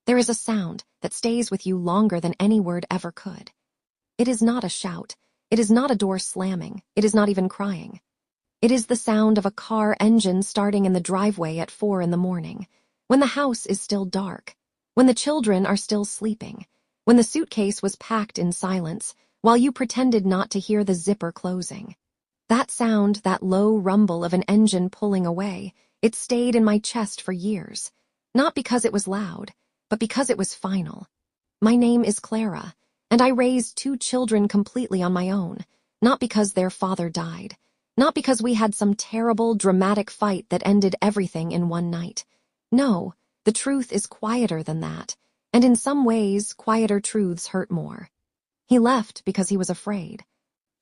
There is a sound that stays with you longer than any word ever could. It is not a shout. It is not a door slamming. It is not even crying. It is the sound of a car engine starting in the driveway at 4 in the morning, when the house is still dark, when the children are still sleeping, when the suitcase was packed in silence, while you pretended not to hear the zipper closing. That sound, that low rumble of an engine pulling away, it stayed in my chest for years, not because it was loud, but because it was final. My name is Clara, and I raised 2 children completely on my own, not because their father died, not because we had some terrible, dramatic fight that ended everything in one night. No, the truth is quieter than that, and in some ways, quieter truths hurt more. He left because he was afraid.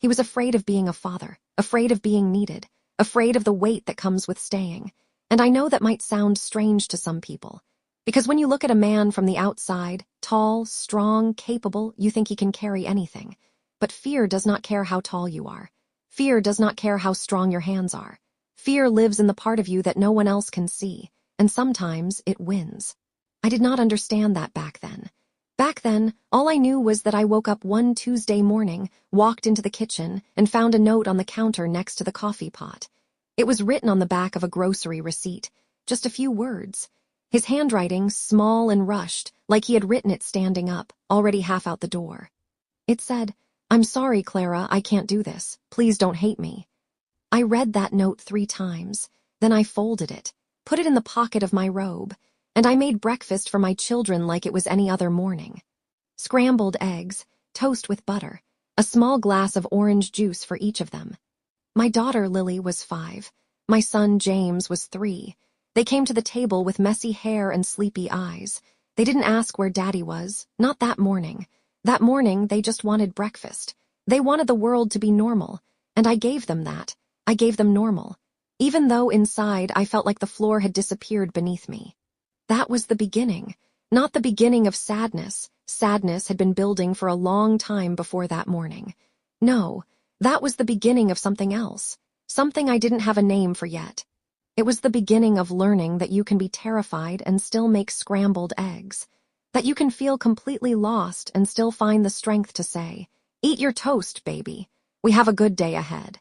He was afraid of being a father, afraid of being needed, afraid of the weight that comes with staying. And I know that might sound strange to some people, because when you look at a man from the outside, tall, strong, capable, you think he can carry anything. But fear does not care how tall you are. Fear does not care how strong your hands are. Fear lives in the part of you that no one else can see, and sometimes it wins. I did not understand that back then. Back then, all I knew was that I woke up one Tuesday morning, walked into the kitchen, and found a note on the counter next to the coffee pot. It was written on the back of a grocery receipt, just a few words. His handwriting, small and rushed, like he had written it standing up, already half out the door. It said, "I'm sorry, Clara, I can't do this. Please don't hate me." I read that note 3 times, then I folded it, put it in the pocket of my robe, and I made breakfast for my children like it was any other morning. Scrambled eggs, toast with butter, a small glass of orange juice for each of them. My daughter Lily was 5. My son James was 3. They came to the table with messy hair and sleepy eyes. They didn't ask where Daddy was, not that morning. That morning, they just wanted breakfast. They wanted the world to be normal, and I gave them that. I gave them normal, even though inside I felt like the floor had disappeared beneath me. That was the beginning, not the beginning of sadness. Sadness had been building for a long time before that morning. No, that was the beginning of something else, something I didn't have a name for yet. It was the beginning of learning that you can be terrified and still make scrambled eggs, that you can feel completely lost and still find the strength to say, "Eat your toast, baby. We have a good day ahead."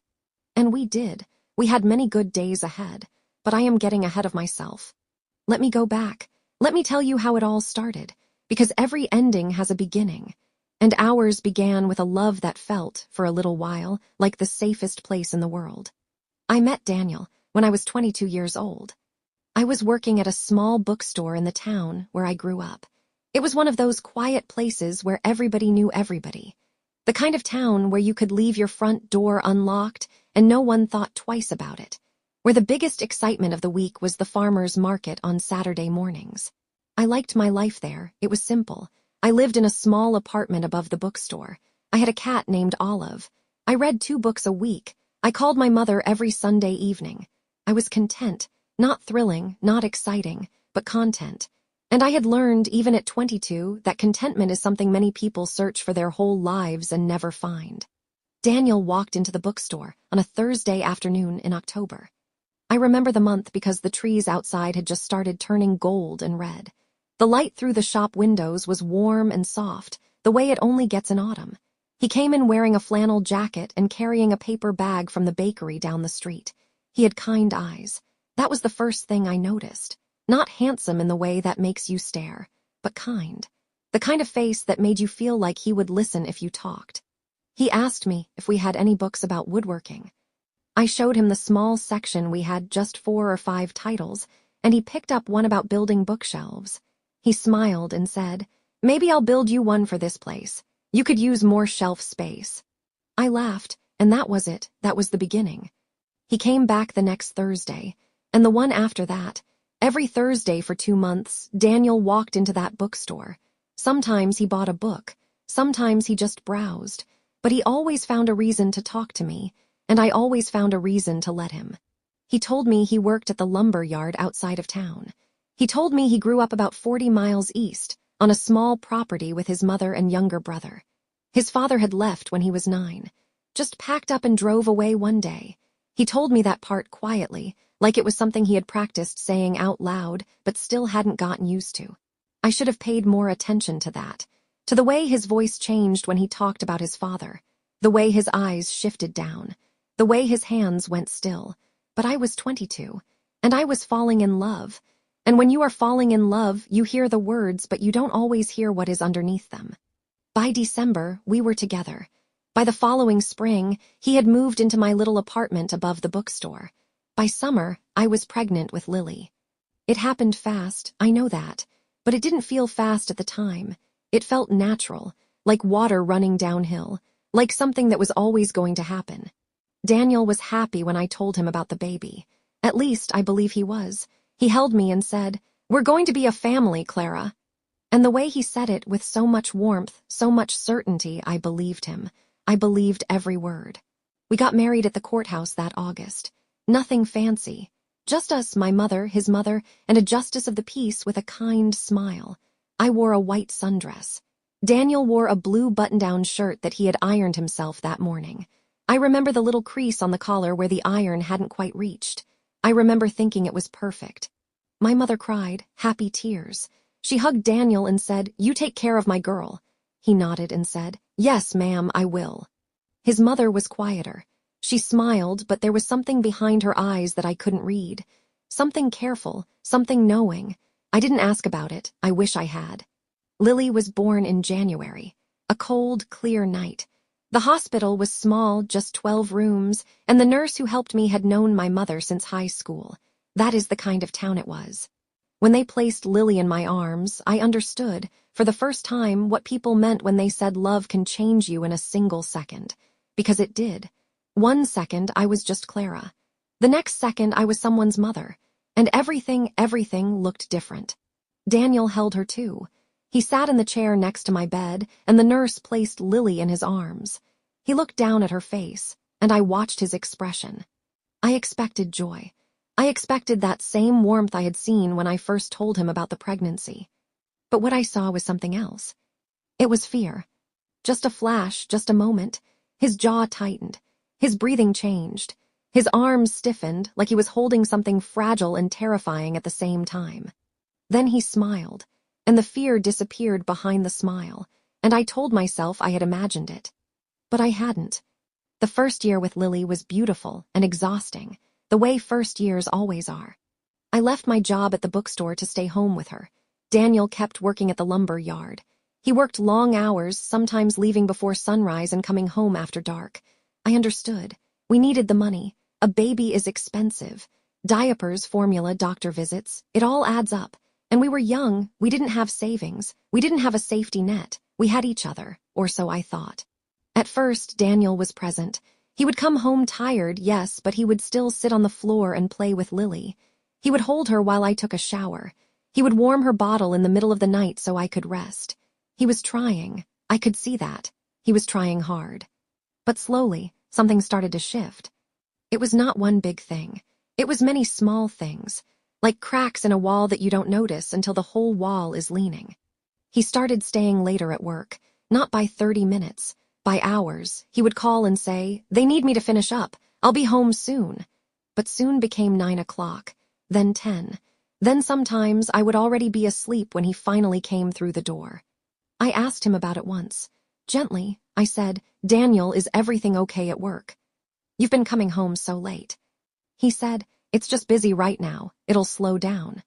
And we did. We had many good days ahead, but I am getting ahead of myself. Let me go back. Let me tell you how it all started, because every ending has a beginning, and ours began with a love that felt, for a little while, like the safest place in the world. I met Daniel when I was 22 years old. I was working at a small bookstore in the town where I grew up. It was one of those quiet places where everybody knew everybody. The kind of town where you could leave your front door unlocked and no one thought twice about it. Where the biggest excitement of the week was the farmers' market on Saturday mornings. I liked my life there. It was simple. I lived in a small apartment above the bookstore. I had a cat named Olive. I read 2 books a week. I called my mother every Sunday evening. I was content, not thrilling, not exciting, but content. And I had learned, even at 22, that contentment is something many people search for their whole lives and never find. Daniel walked into the bookstore on a Thursday afternoon in October. I remember the month because the trees outside had just started turning gold and red. The light through the shop windows was warm and soft, the way it only gets in autumn. He came in wearing a flannel jacket and carrying a paper bag from the bakery down the street. He had kind eyes. That was the first thing I noticed. Not handsome in the way that makes you stare, but kind. The kind of face that made you feel like he would listen if you talked. He asked me if we had any books about woodworking. I showed him the small section we had, just 4 or 5 titles, and he picked up one about building bookshelves. He smiled and said, "Maybe I'll build you one for this place. You could use more shelf space." I laughed, and that was it. That was the beginning. He came back the next Thursday, and the one after that. Every Thursday for 2 months, Daniel walked into that bookstore. Sometimes he bought a book, sometimes he just browsed, but he always found a reason to talk to me, and I always found a reason to let him. He told me he worked at the lumber yard outside of town. He told me he grew up about 40 miles east, on a small property with his mother and younger brother. His father had left when he was 9, just packed up and drove away one day. He told me that part quietly, like it was something he had practiced saying out loud, but still hadn't gotten used to. I should have paid more attention to that, to the way his voice changed when he talked about his father, the way his eyes shifted down, the way his hands went still. But I was 22, and I was falling in love. And when you are falling in love, you hear the words, but you don't always hear what is underneath them. By December, we were together. By the following spring, he had moved into my little apartment above the bookstore. By summer, I was pregnant with Lily. It happened fast, I know that, but it didn't feel fast at the time. It felt natural, like water running downhill, like something that was always going to happen. Daniel was happy when I told him about the baby. At least, I believe he was. He held me and said, "We're going to be a family, Clara." And the way he said it with so much warmth, so much certainty, I believed him. I believed every word. We got married at the courthouse that August. Nothing fancy. Just us, my mother, his mother, and a justice of the peace with a kind smile. I wore a white sundress. Daniel wore a blue button-down shirt that he had ironed himself that morning. I remember the little crease on the collar where the iron hadn't quite reached. I remember thinking it was perfect. My mother cried, happy tears. She hugged Daniel and said, "You take care of my girl." He nodded and said, "Yes, ma'am, I will." His mother was quieter. She smiled, but there was something behind her eyes that I couldn't read. Something careful, something knowing. I didn't ask about it. I wish I had. Lily was born in January. A cold, clear night. The hospital was small, just 12 rooms, and the nurse who helped me had known my mother since high school. That is the kind of town it was. When they placed Lily in my arms, I understood, for the first time, what people meant when they said love can change you in a single second. Because it did. 1 second, I was just Clara. The next second, I was someone's mother. And everything looked different. Daniel held her too. He sat in the chair next to my bed, and the nurse placed Lily in his arms. He looked down at her face, and I watched his expression. I expected joy. I expected that same warmth I had seen when I first told him about the pregnancy. But what I saw was something else. It was fear. Just a flash, just a moment. His jaw tightened. His breathing changed. His arms stiffened, like he was holding something fragile and terrifying at the same time. Then he smiled, and the fear disappeared behind the smile, and I told myself I had imagined it. But I hadn't. The first year with Lily was beautiful and exhausting, the way first years always are. I left my job at the bookstore to stay home with her. Daniel kept working at the lumber yard. He worked long hours, sometimes leaving before sunrise and coming home after dark. I understood. We needed the money. A baby is expensive. Diapers, formula, doctor visits, it all adds up. And we were young, we didn't have savings, we didn't have a safety net. We had each other, or so I thought. At first, Daniel was present. He would come home tired, yes, but he would still sit on the floor and play with Lily. He would hold her while I took a shower. He would warm her bottle in the middle of the night so I could rest. He was trying. I could see that. He was trying hard. But slowly, something started to shift. It was not one big thing. It was many small things, like cracks in a wall that you don't notice until the whole wall is leaning. He started staying later at work, not by 30 minutes, by hours. He would call and say, "They need me to finish up. I'll be home soon." But soon became 9 o'clock, then 10. Then sometimes I would already be asleep when he finally came through the door. I asked him about it once. Gently, I said, "Daniel, is everything okay at work? You've been coming home so late." He said, "It's just busy right now. It'll slow down."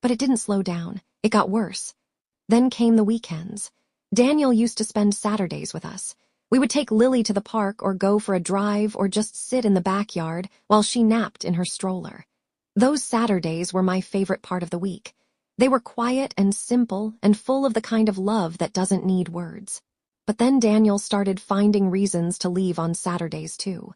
But it didn't slow down. It got worse. Then came the weekends. Daniel used to spend Saturdays with us. We would take Lily to the park or go for a drive or just sit in the backyard while she napped in her stroller. Those Saturdays were my favorite part of the week. They were quiet and simple and full of the kind of love that doesn't need words. But then Daniel started finding reasons to leave on Saturdays too.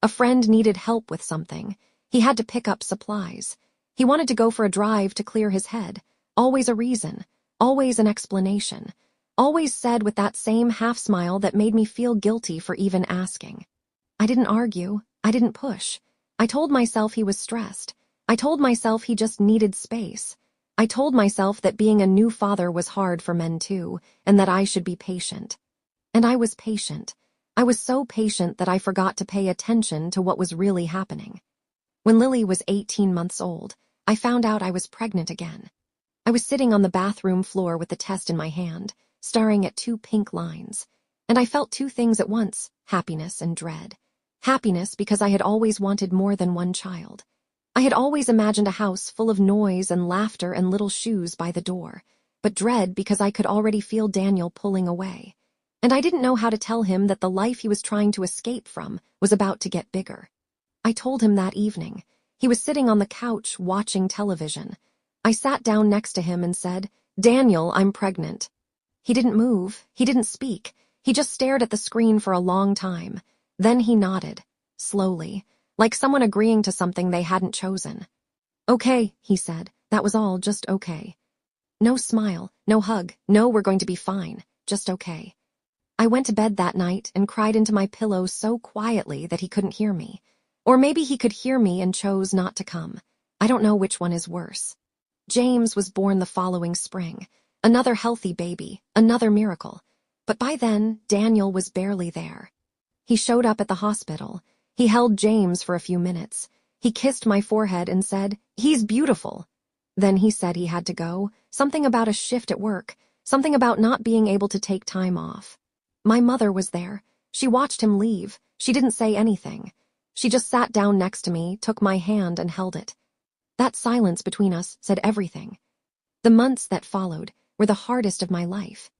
A friend needed help with something. He had to pick up supplies. He wanted to go for a drive to clear his head. Always a reason. Always an explanation. Always said with that same half-smile that made me feel guilty for even asking. I didn't argue. I didn't push. I told myself he was stressed. I told myself he just needed space. I told myself that being a new father was hard for men too, and that I should be patient. And I was patient. I was so patient that I forgot to pay attention to what was really happening. When Lily was 18 months old, I found out I was pregnant again. I was sitting on the bathroom floor with the test in my hand, staring at 2 pink lines. And I felt 2 things at once, happiness and dread. Happiness because I had always wanted more than one child. I had always imagined a house full of noise and laughter and little shoes by the door. But dread because I could already feel Daniel pulling away. And I didn't know how to tell him that the life he was trying to escape from was about to get bigger. I told him that evening. He was sitting on the couch watching television. I sat down next to him and said, "Daniel, I'm pregnant." He didn't move. He didn't speak. He just stared at the screen for a long time. Then he nodded, slowly, like someone agreeing to something they hadn't chosen. "Okay," he said. That was all, just okay. No smile, no hug, no "we're going to be fine," just okay. I went to bed that night and cried into my pillow so quietly that he couldn't hear me. Or maybe he could hear me and chose not to come. I don't know which one is worse. James was born the following spring. Another healthy baby, another miracle. But by then, Daniel was barely there. He showed up at the hospital. He held James for a few minutes. He kissed my forehead and said, "He's beautiful." Then he said he had to go, something about a shift at work, something about not being able to take time off. My mother was there. She watched him leave. She didn't say anything. She just sat down next to me, took my hand and held it. That silence between us said everything. The months that followed were the hardest of my life.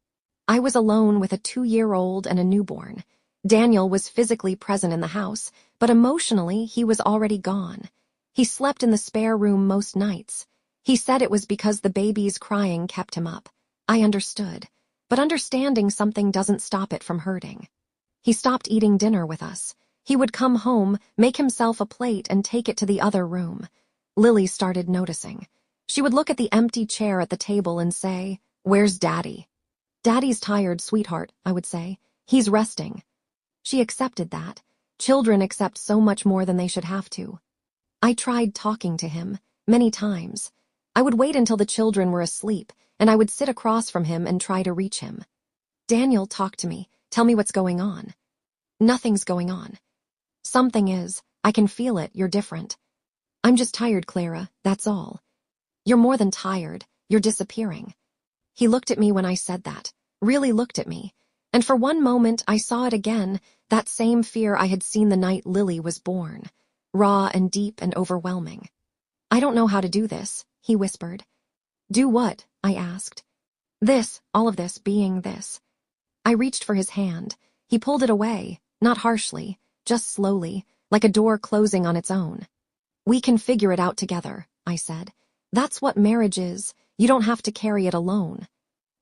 I was alone with a 2-year-old and a newborn. Daniel was physically present in the house, but emotionally he was already gone. He slept in the spare room most nights. He said it was because the baby's crying kept him up. I understood, but understanding something doesn't stop it from hurting. He stopped eating dinner with us. He would come home, make himself a plate, and take it to the other room. Lily started noticing. She would look at the empty chair at the table and say, "Where's Daddy?" "Daddy's tired, sweetheart," I would say. "He's resting." She accepted that. Children accept so much more than they should have to. I tried talking to him, many times. I would wait until the children were asleep, and I would sit across from him and try to reach him. "Daniel, talk to me. Tell me what's going on." "Nothing's going on." "Something is. I can feel it. You're different." "I'm just tired, Clara. That's all." "You're more than tired. You're disappearing." He looked at me when I said that, really looked at me, and for one moment I saw it again, that same fear I had seen the night Lily was born, raw and deep and overwhelming. "I don't know how to do this," he whispered. "Do what?" I asked. "This, all of this, being this." I reached for his hand. He pulled it away, not harshly, just slowly, like a door closing on its own. "We can figure it out together," I said. "That's what marriage is. You don't have to carry it alone."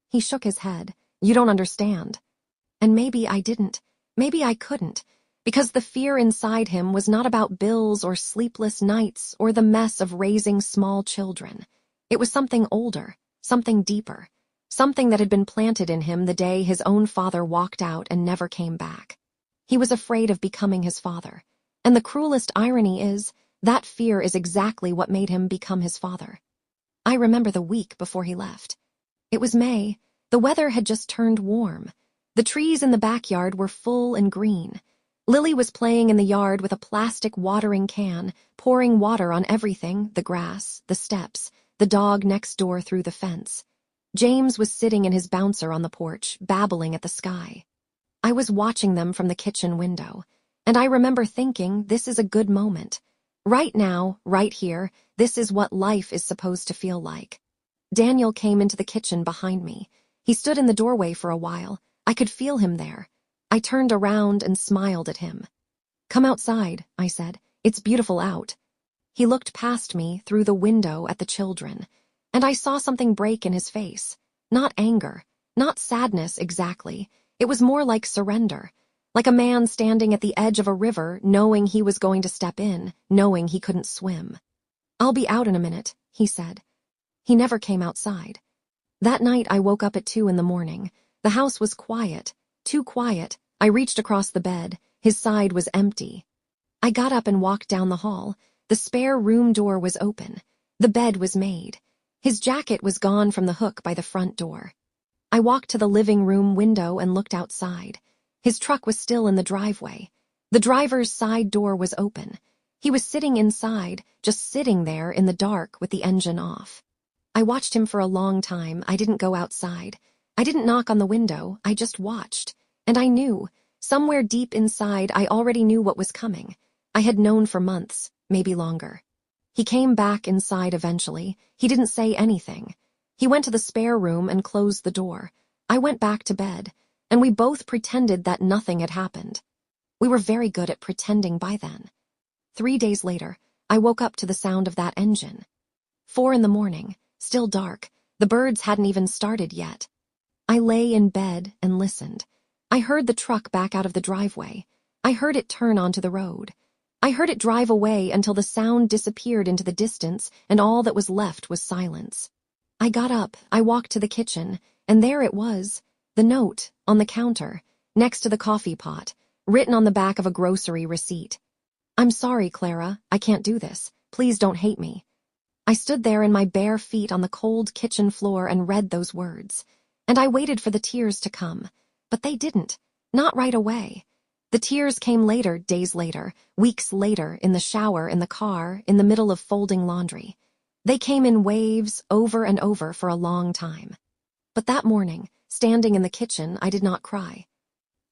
He shook his head. "You don't understand." And maybe I didn't. Maybe I couldn't. Because the fear inside him was not about bills or sleepless nights or the mess of raising small children. It was something older, something deeper, something that had been planted in him the day his own father walked out and never came back. He was afraid of becoming his father. And the cruelest irony is, that fear is exactly what made him become his father. I remember the week before he left. It was May. The weather had just turned warm. The trees in the backyard were full and green. Lily was playing in the yard with a plastic watering can, pouring water on everything, the grass, the steps, the dog next door through the fence. James was sitting in his bouncer on the porch, babbling at the sky. I was watching them from the kitchen window, and I remember thinking, this is a good moment. Right now, right here, this is what life is supposed to feel like. Daniel came into the kitchen behind me. He stood in the doorway for a while. I could feel him there. I turned around and smiled at him. "Come outside," I said. "It's beautiful out." He looked past me through the window at the children, and I saw something break in his face. Not anger, not sadness exactly. It was more like surrender, like a man standing at the edge of a river knowing he was going to step in, knowing he couldn't swim. "I'll be out in a minute," he said. He never came outside. That night I woke up at 2 in the morning. The house was quiet, too quiet. I reached across the bed. His side was empty. I got up and walked down the hall. The spare room door was open. The bed was made. His jacket was gone from the hook by the front door. I walked to the living room window and looked outside. His truck was still in the driveway. The driver's side door was open. He was sitting inside, just sitting there in the dark with the engine off. I watched him for a long time. I didn't go outside. I didn't knock on the window. I just watched. And I knew, somewhere deep inside, I already knew what was coming. I had known for months, maybe longer. He came back inside eventually. He didn't say anything. He went to the spare room and closed the door. I went back to bed, and we both pretended that nothing had happened. We were very good at pretending by then. 3 days later, I woke up to the sound of that engine. 4 in the morning, still dark. The birds hadn't even started yet. I lay in bed and listened. I heard the truck back out of the driveway. I heard it turn onto the road. I heard it drive away until the sound disappeared into the distance and all that was left was silence. I got up, I walked to the kitchen, and there it was, the note, on the counter, next to the coffee pot, written on the back of a grocery receipt. "I'm sorry, Clara, I can't do this. Please don't hate me." I stood there in my bare feet on the cold kitchen floor and read those words. And I waited for the tears to come. But they didn't. Not right away. The tears came later, days later, weeks later, in the shower, in the car, in the middle of folding laundry. They came in waves, over and over for a long time. But that morning, standing in the kitchen, I did not cry.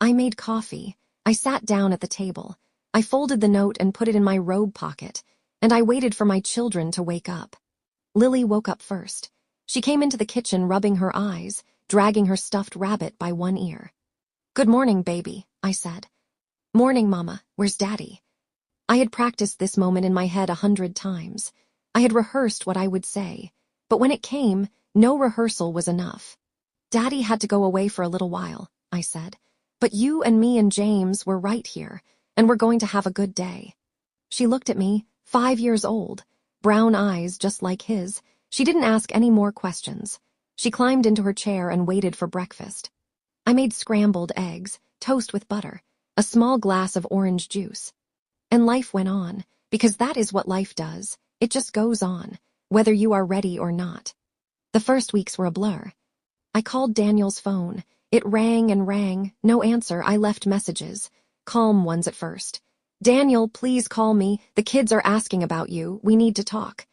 I made coffee. I sat down at the table. I folded the note and put it in my robe pocket, and I waited for my children to wake up. Lily woke up first. She came into the kitchen rubbing her eyes, dragging her stuffed rabbit by one ear. "Good morning, baby," I said. "Morning, Mama. Where's Daddy?" I had practiced this moment in my head 100 times. I had rehearsed what I would say, but when it came, no rehearsal was enough. "Daddy had to go away for a little while," I said, "but you and me and James were right here, and we're going to have a good day." She looked at me, 5 years old, brown eyes just like his. She didn't ask any more questions. She climbed into her chair and waited for breakfast. I made scrambled eggs, toast with butter, a small glass of orange juice. And life went on, because that is what life does. It just goes on, whether you are ready or not. The first weeks were a blur. I called Daniel's phone. It rang and rang. No answer. I left messages. Calm ones at first. "Daniel, please call me. The kids are asking about you. We need to talk."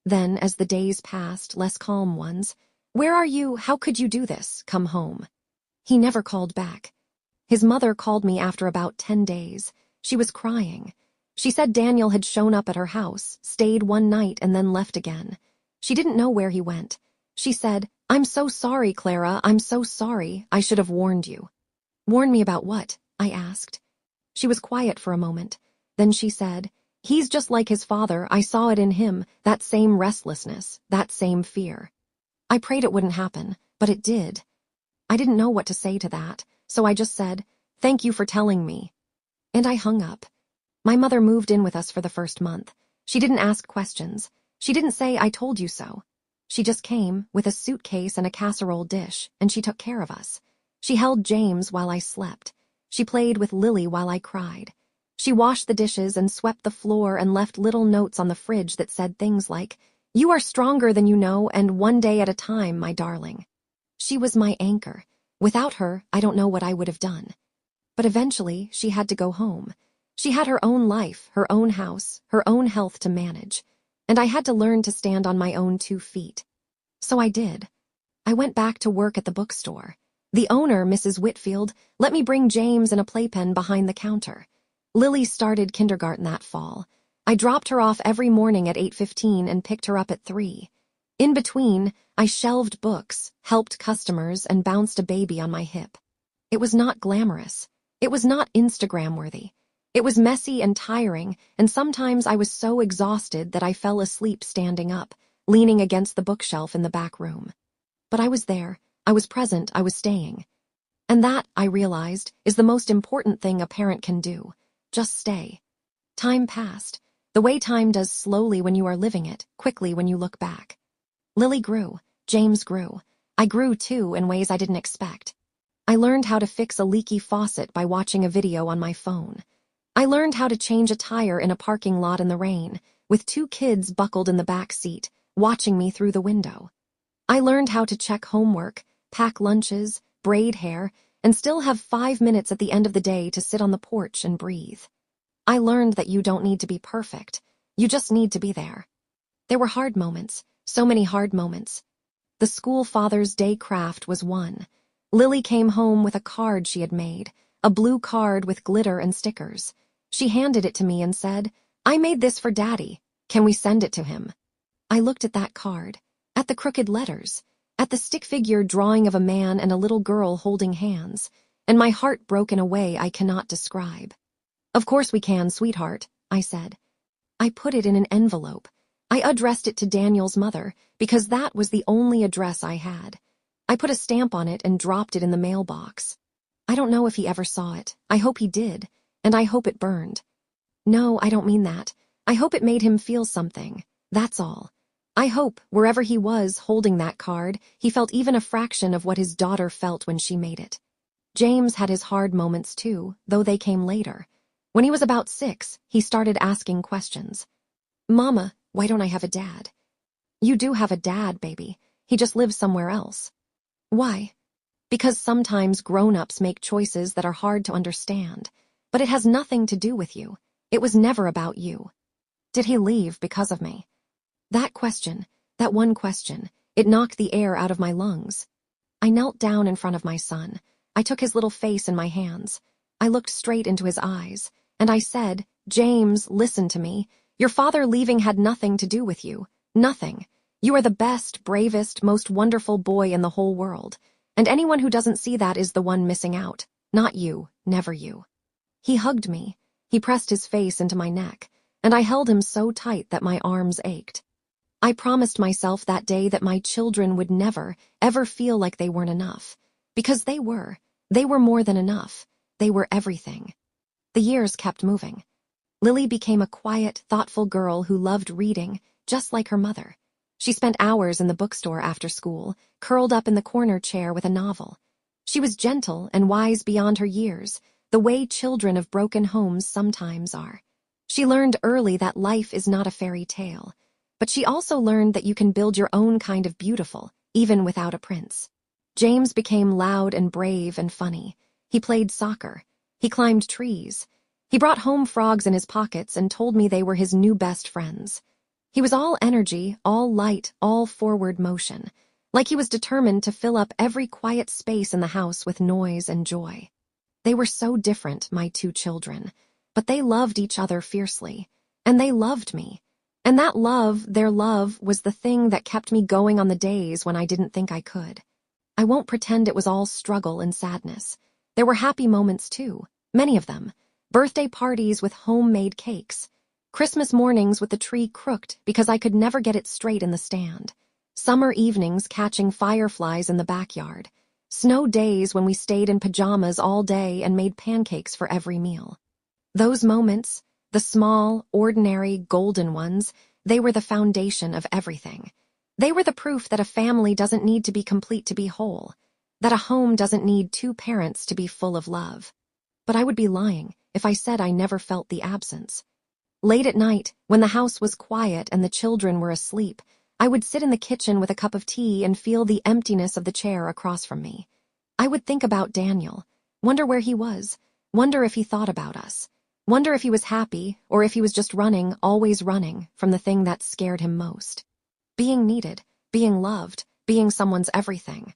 Then, as the days passed, less calm ones. "Where are you? How could you do this? Come home." He never called back. His mother called me after about 10 days. She was crying. She said Daniel had shown up at her house, stayed one night, and then left again. She didn't know where he went. She said, "I'm so sorry, Clara. I'm so sorry. I should have warned you." "Warn me about what?" I asked. She was quiet for a moment. Then she said, "He's just like his father. I saw it in him, that same restlessness, that same fear." I prayed it wouldn't happen, but it did. I didn't know what to say to that, so I just said, "Thank you for telling me." And I hung up. My mother moved in with us for the first month. She didn't ask questions. She didn't say, "I told you so." She just came with a suitcase and a casserole dish, and she took care of us. She held James while I slept. She played with Lily while I cried. She washed the dishes and swept the floor and left little notes on the fridge that said things like, "You are stronger than you know, and one day at a time, my darling." She was my anchor. Without her, I don't know what I would have done. But eventually, she had to go home. She had her own life, her own house, her own health to manage. And I had to learn to stand on my own 2 feet. So I did. I went back to work at the bookstore. The owner, Mrs. Whitfield, let me bring James and a playpen behind the counter. Lily started kindergarten that fall. I dropped her off every morning at 8:15 and picked her up at 3. In between, I shelved books, helped customers, and bounced a baby on my hip. It was not glamorous. It was not Instagram-worthy. It was messy and tiring, and sometimes I was so exhausted that I fell asleep standing up, leaning against the bookshelf in the back room. But I was there. I was present. I was staying. And that, I realized, is the most important thing a parent can do. Just stay. Time passed. The way time does slowly when you are living it, quickly when you look back. Lily grew. James grew. I grew, too, in ways I didn't expect. I learned how to fix a leaky faucet by watching a video on my phone. I learned how to change a tire in a parking lot in the rain, with 2 kids buckled in the back seat, watching me through the window. I learned how to check homework, pack lunches, braid hair, and still have 5 minutes at the end of the day to sit on the porch and breathe. I learned that you don't need to be perfect. You just need to be there. There were hard moments, So many hard moments. The school Father's Day craft was one. Lily came home with a card she had made, a blue card with glitter and stickers. She handed it to me and said, "I made this for Daddy. Can we send it to him?" I looked at that card, at the crooked letters, at the stick figure drawing of a man and a little girl holding hands, and my heart broke in a way I cannot describe. "Of course we can, sweetheart," I said. I put it in an envelope. I addressed it to Daniel's mother, because that was the only address I had. I put a stamp on it and dropped it in the mailbox. I don't know if he ever saw it. I hope he did, and I hope it burned. No, I don't mean that. I hope it made him feel something. That's all. I hope, wherever he was holding that card, he felt even a fraction of what his daughter felt when she made it. James had his hard moments too, though they came later. When he was about 6, he started asking questions. "Mama, why don't I have a dad?" "You do have a dad, baby. He just lives somewhere else." "Why?" "Because sometimes grown-ups make choices that are hard to understand. But it has nothing to do with you. It was never about you." "Did he leave because of me?" That question, that one question, it knocked the air out of my lungs. I knelt down in front of my son. I took his little face in my hands. I looked straight into his eyes, and I said, "James, listen to me. Your father leaving had nothing to do with you. Nothing. You are the best, bravest, most wonderful boy in the whole world. And anyone who doesn't see that is the one missing out. Not you, never you." He hugged me. He pressed his face into my neck, and I held him so tight that my arms ached. I promised myself that day that my children would never, ever feel like they weren't enough. Because they were. They were more than enough. They were everything. The years kept moving. Lily became a quiet, thoughtful girl who loved reading, just like her mother. She spent hours in the bookstore after school, curled up in the corner chair with a novel. She was gentle and wise beyond her years, the way children of broken homes sometimes are. She learned early that life is not a fairy tale. But she also learned that you can build your own kind of beautiful, even without a prince. James became loud and brave and funny. He played soccer. He climbed trees. He brought home frogs in his pockets and told me they were his new best friends. He was all energy, all light, all forward motion, like he was determined to fill up every quiet space in the house with noise and joy. They were so different, my two children, but they loved each other fiercely, and they loved me. And that love, their love, was the thing that kept me going on the days when I didn't think I could. I won't pretend it was all struggle and sadness. There were happy moments too, many of them. Birthday parties with homemade cakes. Christmas mornings with the tree crooked because I could never get it straight in the stand. Summer evenings catching fireflies in the backyard. Snow days when we stayed in pajamas all day and made pancakes for every meal. Those moments, the small, ordinary, golden ones, they were the foundation of everything. They were the proof that a family doesn't need to be complete to be whole, that a home doesn't need two parents to be full of love. But I would be lying if I said I never felt the absence. Late at night, when the house was quiet and the children were asleep, I would sit in the kitchen with a cup of tea and feel the emptiness of the chair across from me. I would think about Daniel, wonder where he was, wonder if he thought about us. Wonder if he was happy, or if he was just running, always running, from the thing that scared him most. Being needed, being loved, being someone's everything.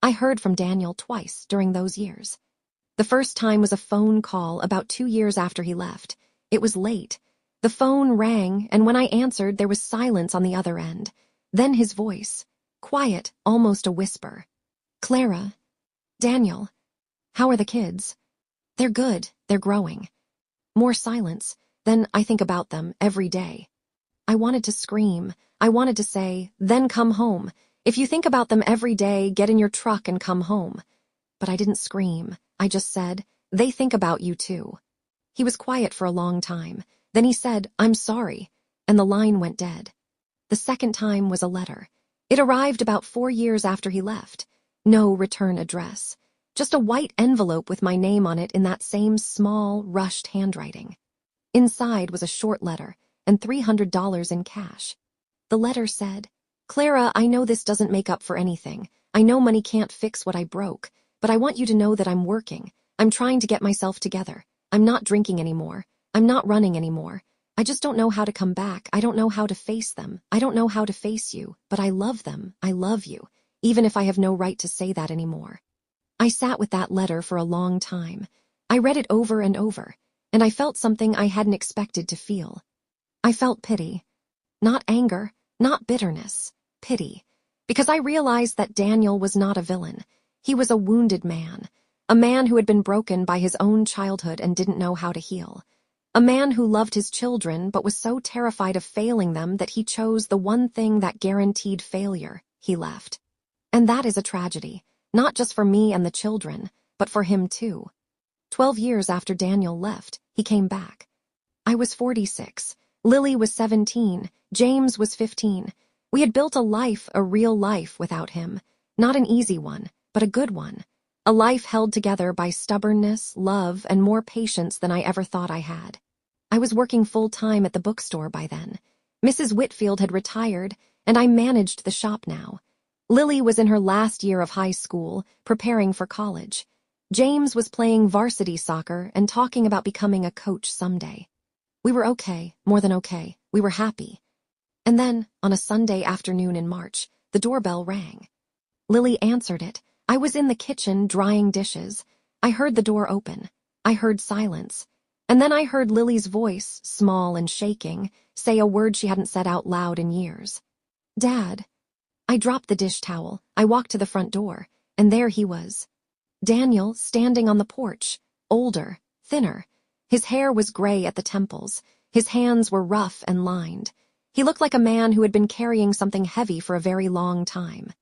I heard from Daniel twice during those years. The first time was a phone call about 2 years after he left. It was late. The phone rang, and when I answered, there was silence on the other end. Then his voice, quiet, almost a whisper. "Clara, Daniel, how are the kids?" "They're good, they're growing." More silence. Then I think about them every day. I wanted to scream. I wanted to say, "Then come home. If you think about them every day, get in your truck and come home." But I didn't scream. I just said, "They think about you too." He was quiet for a long time. Then he said, "I'm sorry," and the line went dead. The second time was a letter. It arrived about 4 years after he left. No return address. Just a white envelope with my name on it in that same small, rushed handwriting. Inside was a short letter and $300 in cash. The letter said, "Clara, I know this doesn't make up for anything. I know money can't fix what I broke, but I want you to know that I'm working. I'm trying to get myself together. I'm not drinking anymore. I'm not running anymore. I just don't know how to come back. I don't know how to face them. I don't know how to face you, but I love them. I love you, even if I have no right to say that anymore. I sat with that letter for a long time. I read it over and over, and I felt something I hadn't expected to feel. I felt pity. Not anger, not bitterness. Pity. Because I realized that Daniel was not a villain. He was a wounded man. A man who had been broken by his own childhood and didn't know how to heal. A man who loved his children but was so terrified of failing them that he chose the one thing that guaranteed failure. He left. And that is a tragedy, not just for me and the children, but for him too. 12 years after Daniel left, he came back. I was 46. Lily was 17. James was 15. We had built a life, a real life without him. Not an easy one, but a good one. A life held together by stubbornness, love, and more patience than I ever thought I had. I was working full-time at the bookstore by then. Mrs. Whitfield had retired, and I managed the shop now. Lily was in her last year of high school, preparing for college. James was playing varsity soccer and talking about becoming a coach someday. We were okay, more than okay. We were happy. And then, on a Sunday afternoon in March, the doorbell rang. Lily answered it. I was in the kitchen drying dishes. I heard the door open. I heard silence. And then I heard Lily's voice, small and shaking, say a word she hadn't said out loud in years. Dad. I dropped the dish towel. I walked to the front door, and there he was. Daniel, standing on the porch, older, thinner. His hair was gray at the temples. His hands were rough and lined. He looked like a man who had been carrying something heavy for a very long time.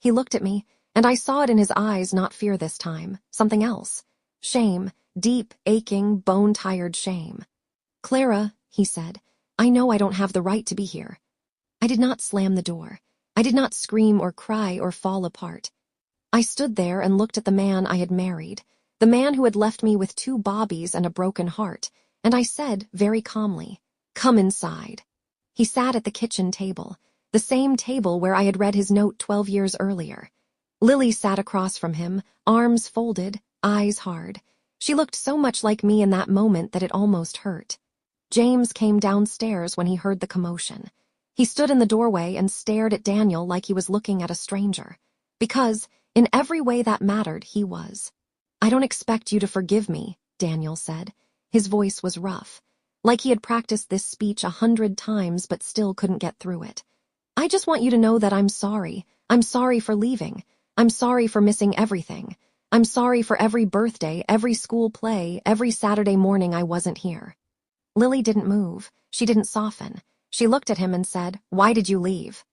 He looked at me, and I saw it in his eyes, not fear this time, something else. Shame, deep, aching, bone-tired shame. Clara, he said, I know I don't have the right to be here. I did not slam the door. I did not scream or cry or fall apart. I stood there and looked at the man I had married, the man who had left me with 2 bobbies and a broken heart, and I said, very calmly, Come inside. He sat at the kitchen table, the same table where I had read his note 12 years earlier. Lily sat across from him, arms folded, eyes hard. She looked so much like me in that moment that it almost hurt. James came downstairs when he heard the commotion. He stood in the doorway and stared at Daniel like he was looking at a stranger. Because, in every way that mattered, he was. I don't expect you to forgive me, Daniel said. His voice was rough, like he had practiced this speech 100 times but still couldn't get through it. I just want you to know that I'm sorry. I'm sorry for leaving. I'm sorry for missing everything. I'm sorry for every birthday, every school play, every Saturday morning I wasn't here. Lily didn't move. She didn't soften. She looked at him and said, Why did you leave?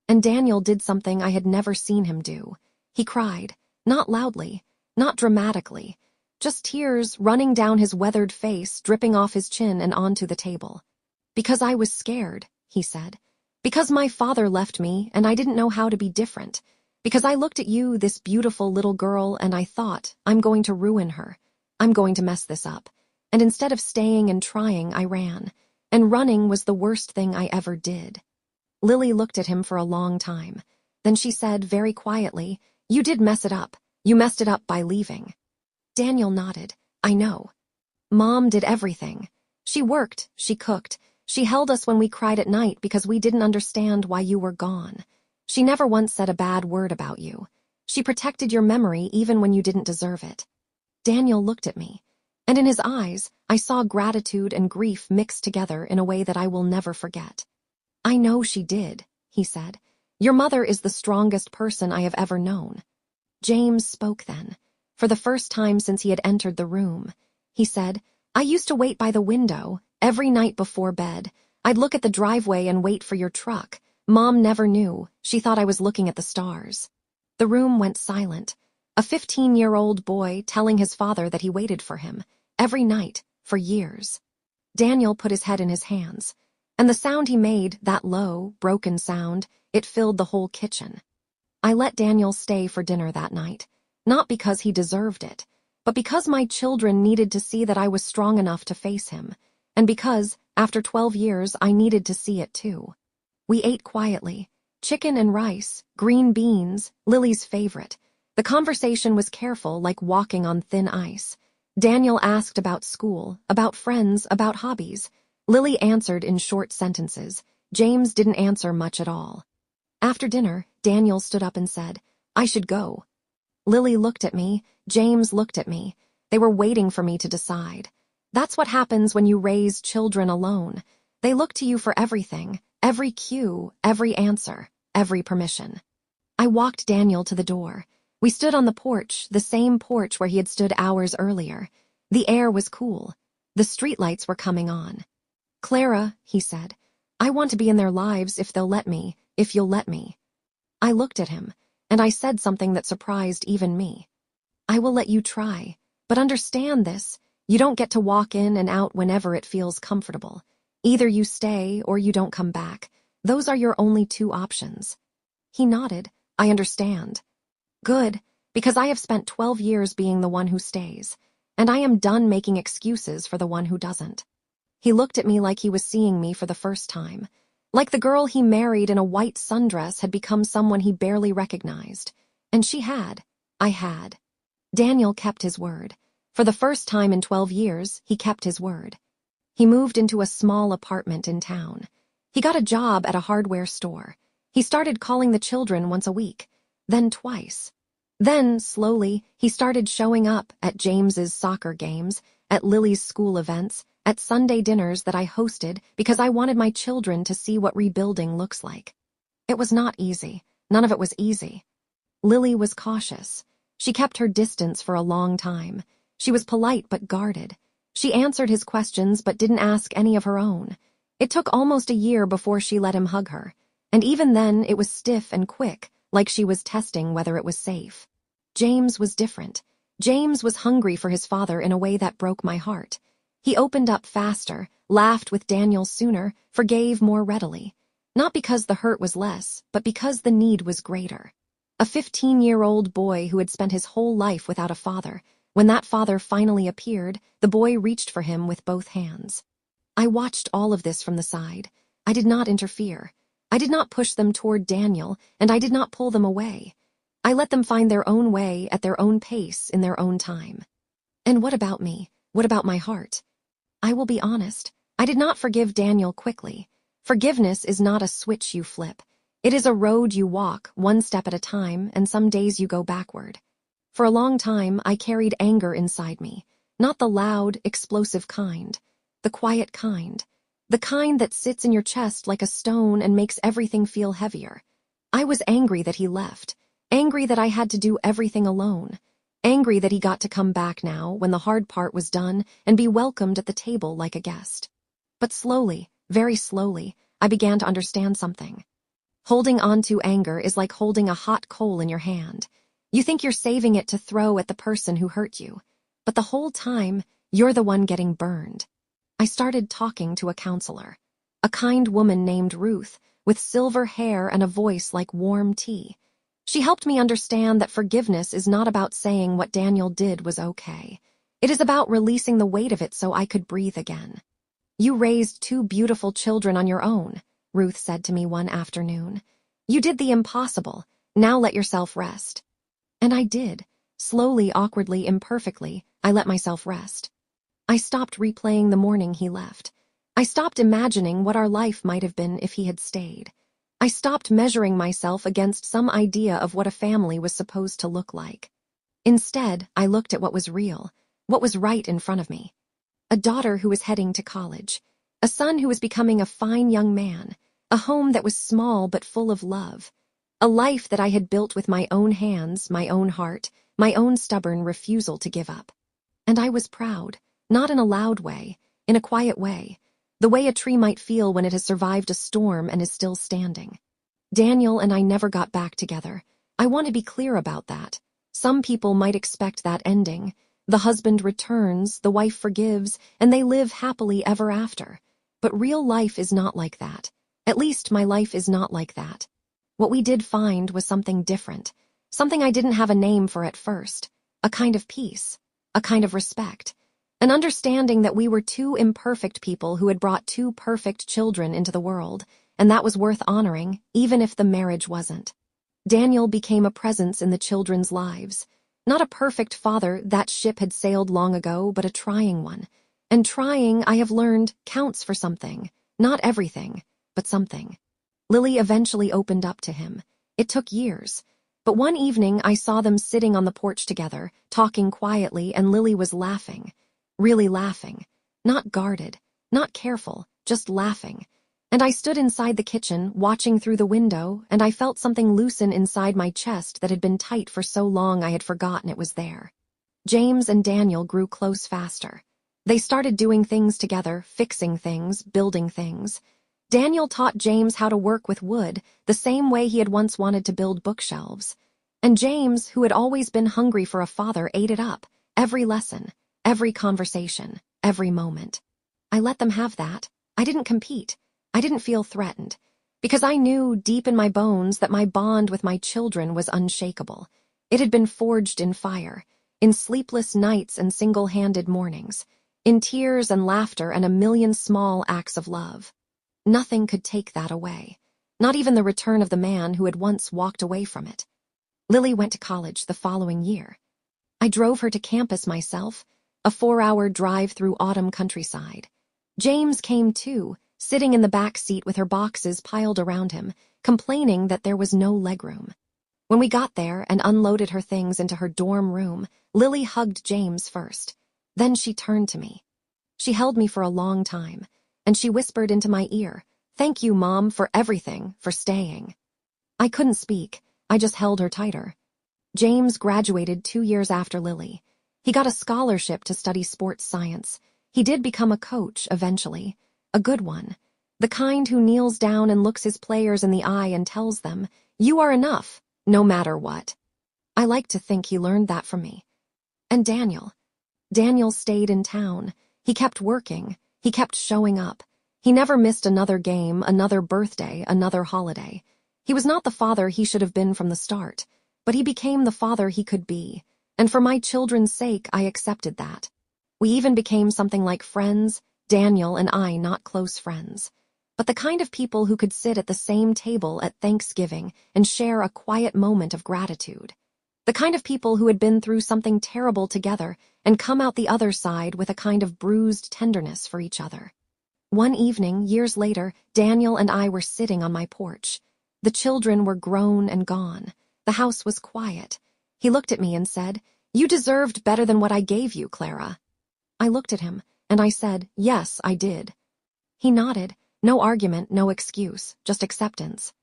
And Daniel did something I had never seen him do. He cried, not loudly, not dramatically, just tears running down his weathered face, dripping off his chin and onto the table. Because I was scared, he said. Because my father left me and I didn't know how to be different. Because I looked at you, this beautiful little girl, and I thought, I'm going to ruin her. I'm going to mess this up. And instead of staying and trying, I ran. And running was the worst thing I ever did. Lily looked at him for a long time. Then she said very quietly, You did mess it up. You messed it up by leaving. Daniel nodded. I know. Mom did everything. She worked, she cooked. She held us when we cried at night because we didn't understand why you were gone. She never once said a bad word about you. She protected your memory even when you didn't deserve it. Daniel looked at me, and in his eyes, I saw gratitude and grief mixed together in a way that I will never forget. I know she did, he said. Your mother is the strongest person I have ever known. James spoke then, for the first time since he had entered the room. He said, I used to wait by the window, every night before bed. I'd look at the driveway and wait for your truck. Mom never knew. She thought I was looking at the stars. The room went silent. A 15-year-old boy telling his father that he waited for him, every night, for years. Daniel put his head in his hands, and the sound he made, that low, broken sound, it filled the whole kitchen. I let Daniel stay for dinner that night, not because he deserved it, but because my children needed to see that I was strong enough to face him, and because, after 12 years, I needed to see it too. We ate quietly, chicken and rice, green beans, Lily's favorite. The conversation was careful, like walking on thin ice. Daniel asked about school, about friends, about hobbies. Lily answered in short sentences. James didn't answer much at all. After dinner, Daniel stood up and said, "I should go." Lily looked at me. James looked at me. They were waiting for me to decide. That's what happens when you raise children alone. They look to you for everything, every cue, every answer, every permission. I walked Daniel to the door. We stood on the porch, the same porch where he had stood hours earlier. The air was cool. The streetlights were coming on. "Clara," he said, "I want to be in their lives if they'll let me, if you'll let me." I looked at him, and I said something that surprised even me. "I will let you try, but understand this. You don't get to walk in and out whenever it feels comfortable. Either you stay or you don't come back. Those are your only two options." He nodded. "I understand." "Good, because I have spent 12 years being the one who stays, and I am done making excuses for the one who doesn't." He looked at me like he was seeing me for the first time, like the girl he married in a white sundress had become someone he barely recognized. And she had. I had. Daniel kept his word. For the first time in 12 years, he kept his word. He moved into a small apartment in town. He got a job at a hardware store. He started calling the children once a week, then twice. Then, slowly, he started showing up at James's soccer games, at Lily's school events, at Sunday dinners that I hosted because I wanted my children to see what rebuilding looks like. It was not easy. None of it was easy. Lily was cautious. She kept her distance for a long time. She was polite but guarded. She answered his questions but didn't ask any of her own. It took almost a year before she let him hug her. And even then, it was stiff and quick, like she was testing whether it was safe. James was different. James was hungry for his father in a way that broke my heart. He opened up faster, laughed with Daniel sooner, forgave more readily. Not because the hurt was less, but because the need was greater. A 15-year-old boy who had spent his whole life without a father. When that father finally appeared, the boy reached for him with both hands. I watched all of this from the side. I did not interfere. I did not push them toward Daniel, and I did not pull them away. I let them find their own way at their own pace in their own time. And what about me? What about my heart? I will be honest. I did not forgive Daniel quickly. Forgiveness is not a switch you flip. It is a road you walk, one step at a time, and some days you go backward. For a long time, I carried anger inside me. Not the loud, explosive kind. The quiet kind. The kind that sits in your chest like a stone and makes everything feel heavier. I was angry that he left. Angry that I had to do everything alone. Angry that he got to come back now, when the hard part was done, and be welcomed at the table like a guest. But slowly, very slowly, I began to understand something. Holding on to anger is like holding a hot coal in your hand. You think you're saving it to throw at the person who hurt you, but the whole time, you're the one getting burned. I started talking to a counselor. A kind woman named Ruth, with silver hair and a voice like warm tea. She helped me understand that forgiveness is not about saying what Daniel did was okay. It is about releasing the weight of it so I could breathe again. "You raised 2 beautiful children on your own," Ruth said to me one afternoon. "You did the impossible. Now let yourself rest." And I did. Slowly, awkwardly, imperfectly, I let myself rest. I stopped replaying the morning he left. I stopped imagining what our life might have been if he had stayed. I stopped measuring myself against some idea of what a family was supposed to look like. Instead, I looked at what was real, what was right in front of me. A daughter who was heading to college. A son who was becoming a fine young man. A home that was small but full of love. A life that I had built with my own hands, my own heart, my own stubborn refusal to give up. And I was proud, not in a loud way, in a quiet way. The way a tree might feel when it has survived a storm and is still standing. Daniel and I never got back together. I want to be clear about that. Some people might expect that ending. The husband returns, the wife forgives, and they live happily ever after. But real life is not like that. At least my life is not like that. What we did find was something different. Something I didn't have a name for at first. A kind of peace. A kind of respect. An understanding that we were 2 imperfect people who had brought 2 perfect children into the world, and that was worth honoring, even if the marriage wasn't. Daniel became a presence in the children's lives. Not a perfect father, that ship had sailed long ago, but a trying one. And trying, I have learned, counts for something. Not everything, but something. Lily eventually opened up to him. It took years. But one evening I saw them sitting on the porch together, talking quietly, and Lily was laughing. Really laughing. Not guarded, not careful, just laughing. And I stood inside the kitchen, watching through the window, and I felt something loosen inside my chest that had been tight for so long I had forgotten it was there. James and Daniel grew close faster. They started doing things together, fixing things, building things. Daniel taught James how to work with wood, the same way he had once wanted to build bookshelves. And James, who had always been hungry for a father, ate it up. Every lesson, every conversation, every moment. I let them have that. I didn't compete. I didn't feel threatened. Because I knew, deep in my bones, that my bond with my children was unshakable. It had been forged in fire, in sleepless nights and single-handed mornings, in tears and laughter and a million small acts of love. Nothing could take that away, not even the return of the man who had once walked away from it. Lily went to college the following year. I drove her to campus myself, a 4-hour drive through autumn countryside. James came too, sitting in the back seat with her boxes piled around him, complaining that there was no legroom. When we got there and unloaded her things into her dorm room, Lily hugged James first. Then she turned to me. She held me for a long time, and she whispered into my ear, "Thank you, Mom, for everything, for staying." I couldn't speak. I just held her tighter. James graduated 2 years after Lily. He got a scholarship to study sports science. He did become a coach eventually, a good one, the kind who kneels down and looks his players in the eye and tells them, "You are enough, no matter what." I like to think he learned that from me. And Daniel. Daniel stayed in town. He kept working. He kept showing up. He never missed another game, another birthday, another holiday. He was not the father he should have been from the start, but he became the father he could be, and for my children's sake I accepted that. We even became something like friends, Daniel and I not close friends, but the kind of people who could sit at the same table at Thanksgiving and share a quiet moment of gratitude. The kind of people who had been through something terrible together and come out the other side with a kind of bruised tenderness for each other. One evening, years later, Daniel and I were sitting on my porch. The children were grown and gone. The house was quiet. He looked at me and said, "You deserved better than what I gave you, Clara." I looked at him, and I said, "Yes, I did." He nodded. No argument, no excuse, just acceptance.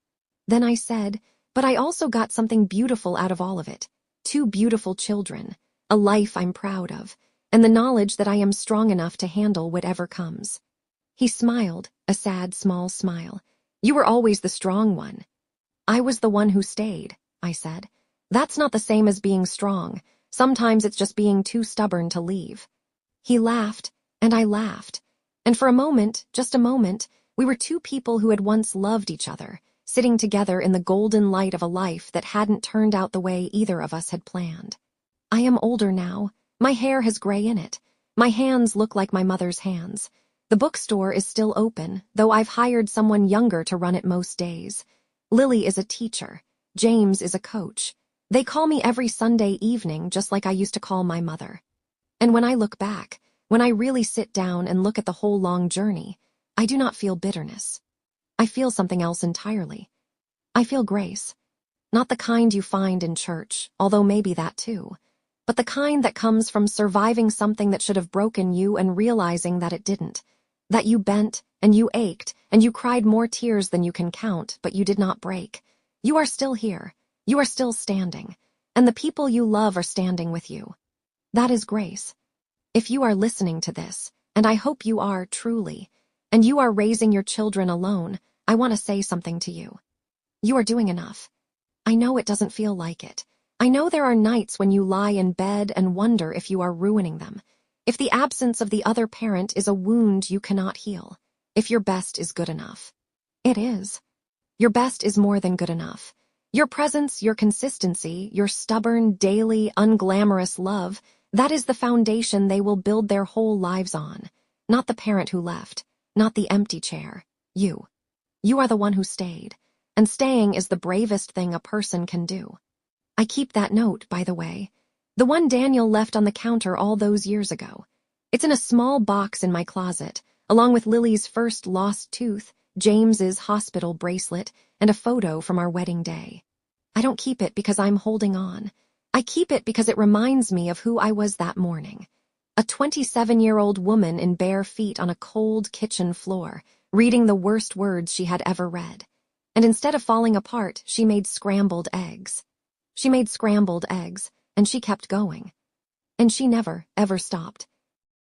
Then I said, "But I also got something beautiful out of all of it. 2 beautiful children, a life I'm proud of, and the knowledge that I am strong enough to handle whatever comes." He smiled, a sad, small smile. "You were always the strong one." "I was the one who stayed," I said. "That's not the same as being strong. Sometimes it's just being too stubborn to leave." He laughed, and I laughed. And for a moment, just a moment, we were 2 people who had once loved each other, sitting together in the golden light of a life that hadn't turned out the way either of us had planned. I am older now. My hair has gray in it. My hands look like my mother's hands. The bookstore is still open, though I've hired someone younger to run it most days. Lily is a teacher. James is a coach. They call me every Sunday evening, just like I used to call my mother. And when I look back, when I really sit down and look at the whole long journey, I do not feel bitterness. I feel something else entirely. I feel grace. Not the kind you find in church, although maybe that too, but the kind that comes from surviving something that should have broken you and realizing that it didn't, that you bent and you ached and you cried more tears than you can count, but you did not break. You are still here. You are still standing, and the people you love are standing with you. That is grace. If you are listening to this, and I hope you are truly, and you are raising your children alone, I want to say something to you. You are doing enough. I know it doesn't feel like it. I know there are nights when you lie in bed and wonder if you are ruining them, if the absence of the other parent is a wound you cannot heal, if your best is good enough. It is. Your best is more than good enough. Your presence, your consistency, your stubborn, daily, unglamorous love, that is the foundation they will build their whole lives on. Not the parent who left, not the empty chair. You. You are the one who stayed, and staying is the bravest thing a person can do. I keep that note, by the way, the one Daniel left on the counter all those years ago. It's in a small box in my closet, along with Lily's first lost tooth, James's hospital bracelet, and a photo from our wedding day. I don't keep it because I'm holding on. I keep it because it reminds me of who I was that morning. A 27-year-old woman in bare feet on a cold kitchen floor, reading the worst words she had ever read. And instead of falling apart, she made scrambled eggs. She made scrambled eggs, and she kept going. And she never, ever stopped.